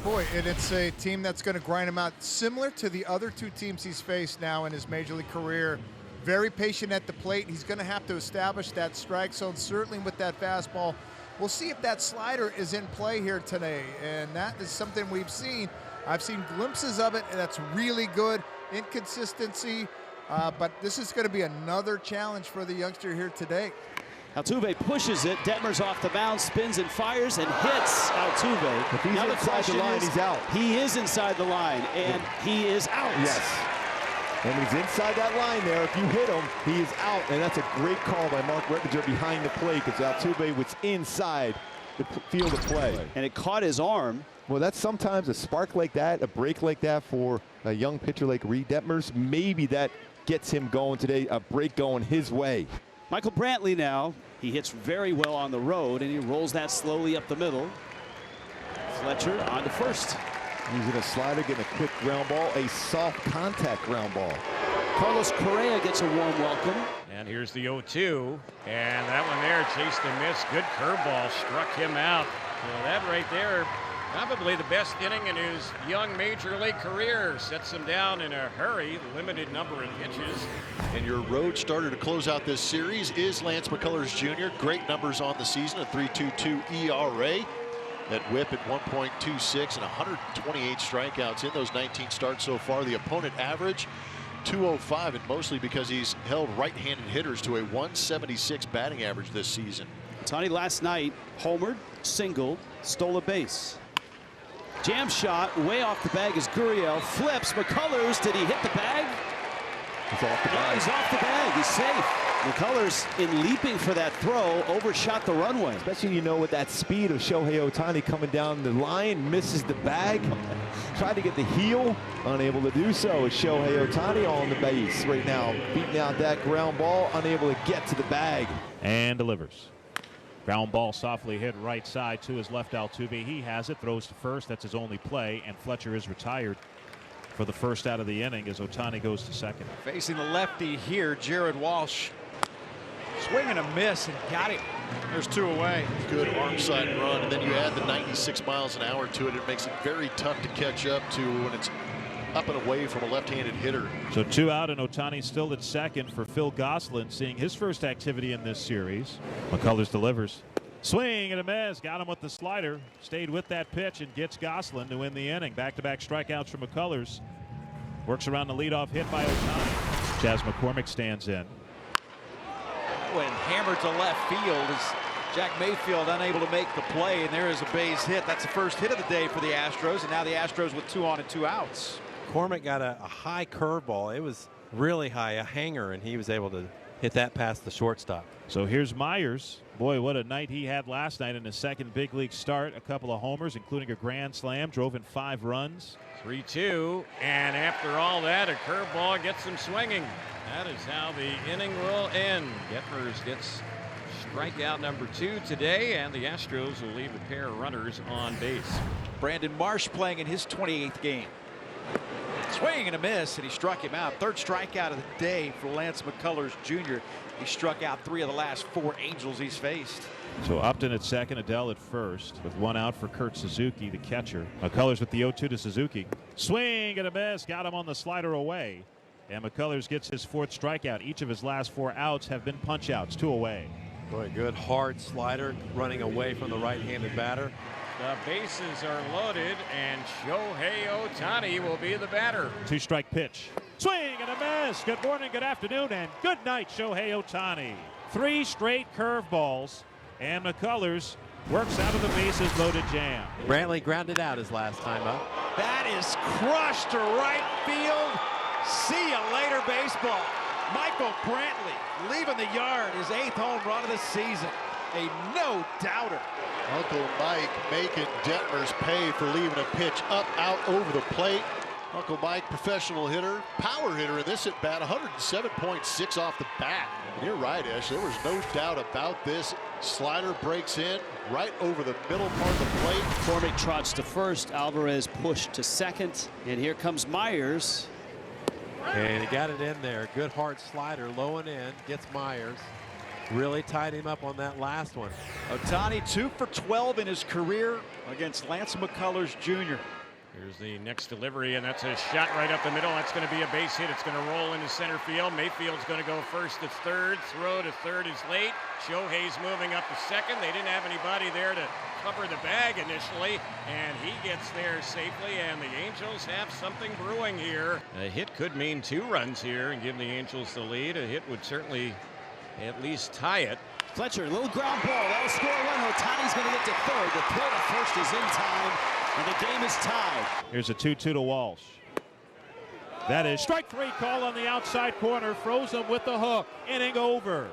Boy, and it's a team that's going to grind him out, similar to the other two teams he's faced now in his major league career. Very patient at the plate. He's going to have to establish that strike zone, certainly with that fastball. We'll see if that slider is in play here today, and that is something we've seen. I've seen glimpses of it, and that's really good. Inconsistency, but this is going to be another challenge for the youngster here today. Altuve pushes it. Detmers off the mound, spins and fires and hits Altuve. If he's now inside the line, he's out. He is inside the line, and he is out. Yes. And he's inside that line there. If you hit him, he is out. And that's a great call by Mark Rettinger behind the plate because Altuve was inside the field of play. And it caught his arm. Well, that's sometimes a spark like that, a break like that for a young pitcher like Reed Detmers. Maybe that gets him going today, a break going his way. Michael Brantley now, he hits very well on the road, and he rolls that slowly up the middle. Fletcher on to first. Using a slider, getting a quick ground ball, a soft contact ground ball. Carlos Correa gets a warm welcome. And here's the 0-2, and that one there chased and missed. Good curveball, struck him out. So that right there, probably the best inning in his young major league career. Sets him down in a hurry, limited number of pitches. And your road starter to close out this series is Lance McCullers Jr. Great numbers on the season, a 3.22 ERA. That whip at 1.26 and 128 strikeouts in those 19 starts so far. The opponent average 205, and mostly because he's held right-handed hitters to a 176 batting average this season. Ohtani last night homered, singled, stole a base. Jam shot way off the bag as Gurriel flips. McCullers, did he hit the bag? He's off the bag. No, he's off the bag. He's safe. McCullers, in leaping for that throw, overshot the runway. Especially, you know, with that speed of Shohei Ohtani coming down the line, misses the bag. Tried to get the heel, unable to do so. Is Shohei Ohtani on the base right now, beating out that ground ball, unable to get to the bag. And delivers. Ground ball softly hit right side to his left. Altuve, he has it, throws to first. That's his only play, and Fletcher is retired for the first out of the inning as Ohtani goes to second. Facing the lefty here, Jared Walsh. Swing and a miss, and got it. There's two away. Good arm side run, and then you add the 96 miles an hour to it. It makes it very tough to catch up to when it's up and away from a left-handed hitter. So 2 out, and Ohtani still at second for Phil Gosselin, seeing his first activity in this series. McCullers delivers. Swing and a miss. Got him with the slider. Stayed with that pitch and gets Gosselin to win the inning. Back-to-back strikeouts for McCullers. Works around the leadoff hit by Ohtani. Chas McCormick stands in. Went hammered to left field as Jack Mayfield unable to make the play, and there is a base hit. That's the first hit of the day for the Astros, and now the Astros with 2 on and 2 outs. McCormick got a high curveball. It was really high, a hanger, and he was able to hit that past the shortstop. So here's Myers. Boy, what a night he had last night in his second big league start. A couple of homers, including a grand slam. Drove in 5 runs. 3-2, and after all that, a curveball gets him swinging. That is how the inning will end. Detmers gets strikeout number 2 today, and the Astros will leave a pair of runners on base. Brandon Marsh playing in his 28th game. Swing and a miss, and he struck him out. Third strikeout of the day for Lance McCullers Jr. He struck out 3 of the last 4 Angels he's faced. So Upton at second, Adele at first, with 1 out for Kurt Suzuki, the catcher. McCullers with the 0-2 to Suzuki. Swing and a miss, got him on the slider away. And McCullers gets his 4th strikeout. Each of his last 4 outs have been punch outs, 2 away. Boy, good hard slider running away from the right-handed batter. The bases are loaded, and Shohei Ohtani will be the batter. 2-strike pitch. Swing and a miss. Good morning, good afternoon, and good night, Shohei Ohtani. 3 straight curveballs, and McCullers works out of the bases loaded jam. Brantley grounded out his last time up. That is crushed to right field. See ya later, baseball. Michael Brantley leaving the yard, his 8th home run of the season. A no-doubter. Uncle Mike making Detmers pay for leaving a pitch up, out, over the plate. Uncle Mike, professional hitter, power hitter in this at bat, 107.6 off the bat. And you're right, Ash, there was no doubt about this. Slider breaks in right over the middle part of the plate. McCormick trots to first. Alvarez pushed to second. And here comes Myers. And he got it in there. Good hard slider, low and in, gets Myers. Really tied him up on that last one. Ohtani 2 for 12 in his career against Lance McCullers Jr. Here's the next delivery, and that's a shot right up the middle. That's going to be a base hit. It's going to roll into center field. Mayfield's going to go first to third. Throw to third is late. Shohei's moving up to second. They didn't have anybody there to cover the bag initially, and he gets there safely, and the Angels have something brewing here. A hit could mean 2 runs here and give the Angels the lead. A hit would certainly at least tie it. Fletcher, little ground ball. That'll score a run. Ohtani's going to get to third. The throw to first is in time, and the game is tied. Here's a 2-2 to Walsh. That is strike 3 call on the outside corner. Froze him with the hook. Inning over.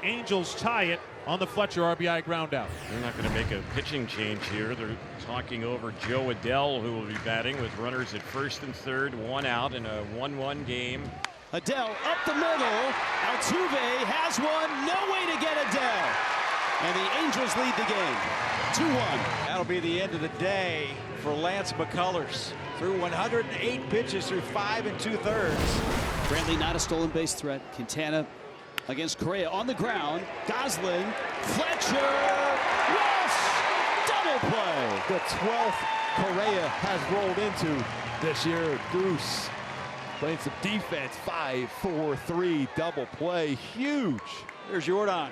Angels tie it on the Fletcher RBI ground out. They're not going to make a pitching change here. They're talking over Joe Adell, who will be batting with runners at first and third, 1 out in a 1-1 game. Adell up the middle. Altuve has one. No way to get Adell. And the Angels lead the game. 2-1. That'll be the end of the day for Lance McCullers. Through 108 pitches through 5 2/3. Brantley not a stolen base threat. Quintana against Correa on the ground. Gosselin, Fletcher, Walsh, double play. The 12th Correa has rolled into this year. Deuce playing some defense. 5-4-3 double play. Huge. Here's Jordan.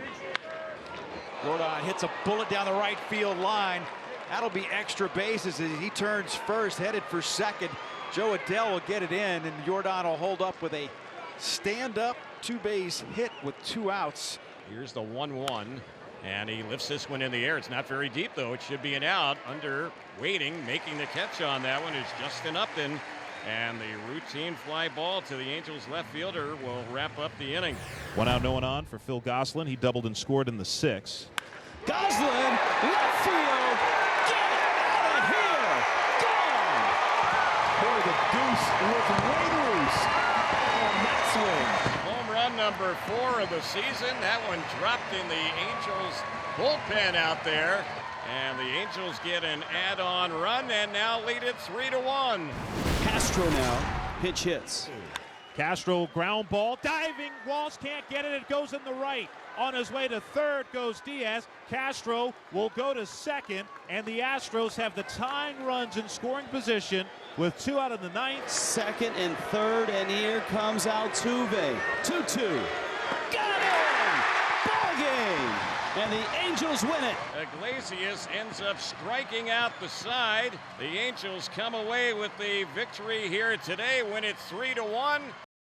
Jordan hits a bullet down the right field line. That'll be extra bases as he turns first, headed for second. Joe Adell will get it in, and Jordan will hold up with a stand-up 2-base hit with 2 outs. Here's the 1-1, and he lifts this one in the air. It's not very deep, though. It should be an out. Under waiting, making the catch on that one is Justin Upton. And the routine fly ball to the Angels left fielder will wrap up the inning. 1 out, no one on for Phil Gosselin. He doubled and scored in the 6th. Gosselin, left field. Get out of here. Gone. Boy, the Deuce was way loose on that swing. Home run number 4 of the season. That one dropped in the Angels bullpen out there. And the Angels get an add-on run and now lead it 3-1. Castro now pitch hits. Castro ground ball, diving. Walsh can't get it. It goes in the right. On his way to third goes Diaz. Castro will go to second, and the Astros have the tying runs in scoring position with 2 out of the 9th. Second and third, and here comes Altuve. 2-2. Got him! Ball game! And the Angels win it. Iglesias ends up striking out the side. The Angels come away with the victory here today, win it 3-1.